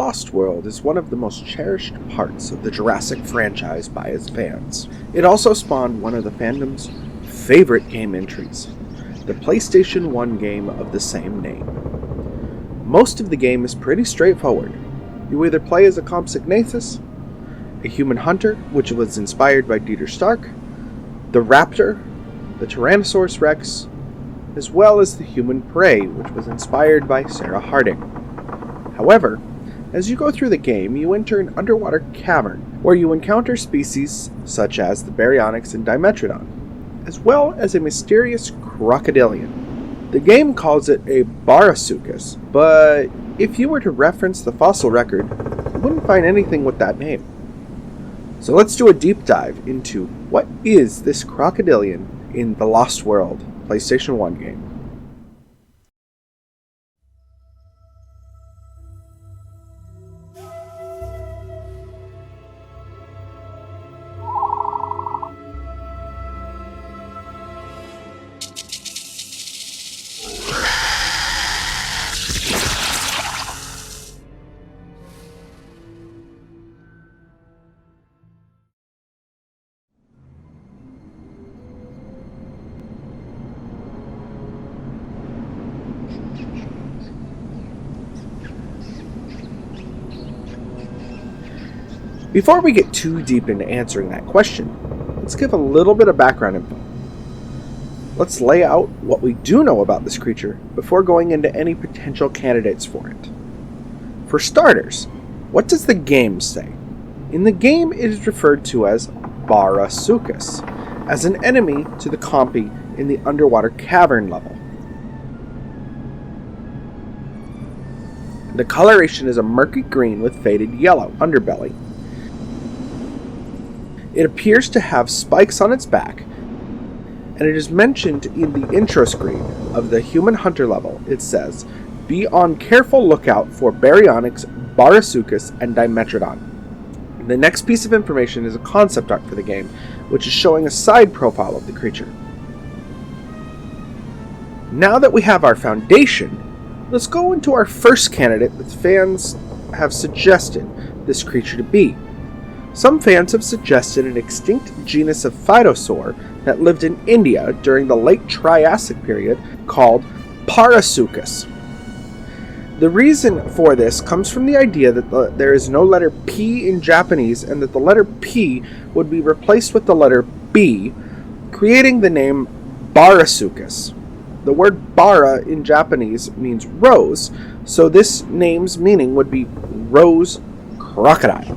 Lost World is one of the most cherished parts of the Jurassic franchise by its fans. It also spawned one of the fandom's favorite game entries, the PlayStation 1 game of the same name. Most of the game is pretty straightforward. You either play as a Compsognathus, a human hunter, which was inspired by Dieter Stark, the Raptor, the Tyrannosaurus Rex, as well as the human prey, which was inspired by Sarah Harding. However, as you go through the game, you enter an underwater cavern where you encounter species such as the Baryonyx and Dimetrodon, as well as a mysterious crocodilian. The game calls it a Barasuchus, but if you were to reference the fossil record, you wouldn't find anything with that name. So let's do a deep dive into what is this crocodilian in the Lost World PlayStation 1 game. Before we get too deep into answering that question, let's give a little bit of background info. Let's lay out what we do know about this creature before going into any potential candidates for it. For starters, what does the game say? In the game, it is referred to as Barasuchus, as an enemy to the Compy in the underwater cavern level. The coloration is a murky green with faded yellow underbelly. It appears to have spikes on its back, and it is mentioned in the intro screen of the human hunter level. It says, "Be on careful lookout for Baryonyx, Barasuchus, and Dimetrodon." The next piece of information is a concept art for the game, which is showing a side profile of the creature. Now that we have our foundation, let's go into our first candidate that fans have suggested this creature to be. Some fans have suggested an extinct genus of phytosaur that lived in India during the late Triassic period called Barasuchus. The reason for this comes from the idea that there is no letter P in Japanese and that the letter P would be replaced with the letter B, creating the name Barasuchus. The word bara in Japanese means rose, so this name's meaning would be rose crocodile.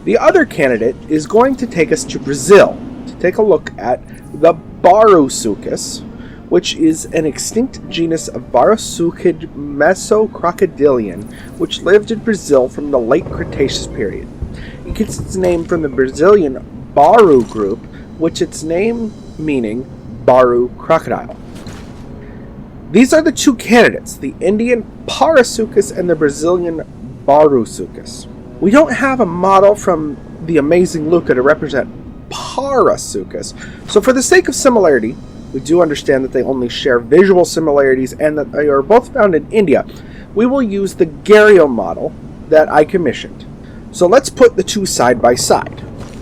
The other candidate is going to take us to Brazil to take a look at the Barasuchus, which is an extinct genus of Barasuchid mesocrocodilian, which lived in Brazil from the late Cretaceous period. It gets its name from the Brazilian Baru group, which its name meaning Baru crocodile. These are the two candidates, the Indian Barasuchus and the Brazilian Barasuchus. We don't have a model from the Amazing Luca to represent Barasuchus, so for the sake of similarity, we do understand that they only share visual similarities and that they are both found in India. We will use the Gario model that I commissioned. So let's put the two side by side.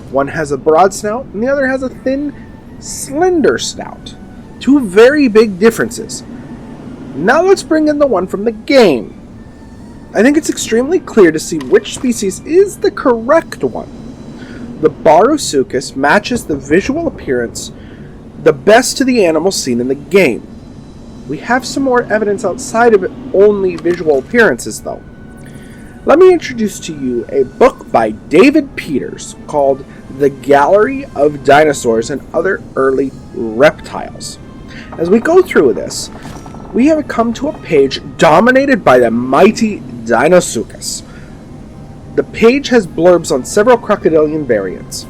One has a broad snout and the other has a thin, slender snout. Two very big differences. Now let's bring in the one from the game. I think it's extremely clear to see which species is the correct one. The Barasuchus matches the visual appearance the best to the animal seen in the game. We have some more evidence outside of only visual appearances though. Let me introduce to you a book by David Peters called The Gallery of Dinosaurs and Other Early Reptiles. As we go through this, we have come to a page dominated by the mighty Dinosuchus. The page has blurbs on several crocodilian variants.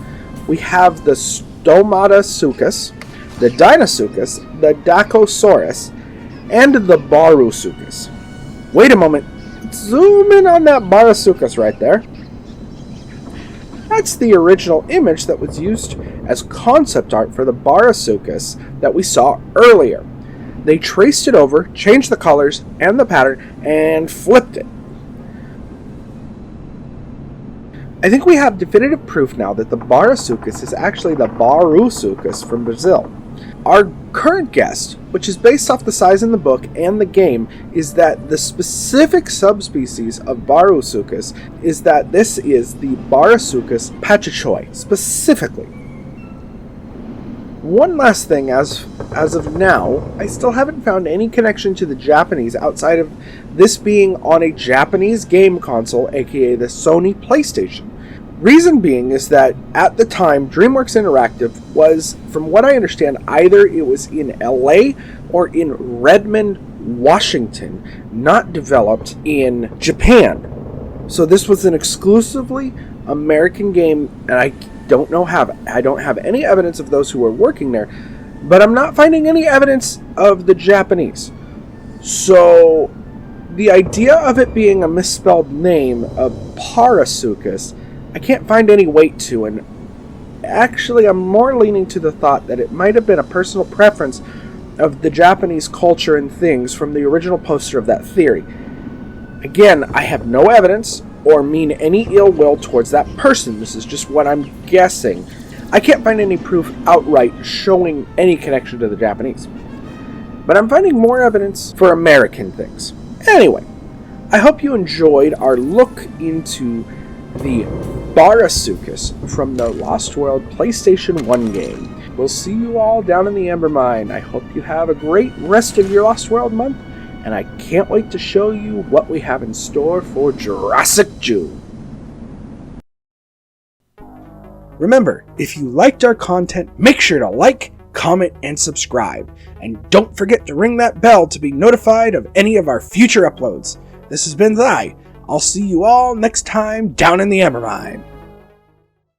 We have the Stomatasuchus, the Dinosuchus, the Dacosaurus, and the Barasuchus. Wait a moment, zoom in on that Barasuchus right there. That's the original image that was used as concept art for the Barasuchus that we saw earlier. They traced it over, changed the colors and the pattern, and flipped it. I think we have definitive proof now that the Barasuchus is actually the Barasuchus from Brazil. Our current guess, which is based off the size in the book and the game, is that the specific subspecies of Barasuchus is that this is the Barasuchus pachichoi, specifically. One last thing, as of now, I still haven't found any connection to the Japanese outside of this being on a Japanese game console, aka the Sony PlayStation. Reason being is that at the time, DreamWorks Interactive was, from what I understand, either it was in LA or in Redmond, Washington, not developed in Japan. So this was an exclusively American game, and I don't have any evidence of those who were working there, but I'm not finding any evidence of the Japanese. So the idea of it being a misspelled name of Barasuchus, I can't find any weight to, and actually I'm more leaning to the thought that it might have been a personal preference of the Japanese culture and things from the original poster of that theory. Again, I have no evidence or mean any ill will towards that person. This is just what I'm guessing. I can't find any proof outright showing any connection to the Japanese. But I'm finding more evidence for American things. Anyway, I hope you enjoyed our look into the Barasuchus from the Lost World PlayStation 1 game. We'll see you all down in the Ember Mine. I hope you have a great rest of your Lost World month, and I can't wait to show you what we have in store for Jurassic June. Remember, if you liked our content, make sure to like, comment, and subscribe. And don't forget to ring that bell to be notified of any of our future uploads. This has been Thy. I'll see you all next time down in the Ember Mine.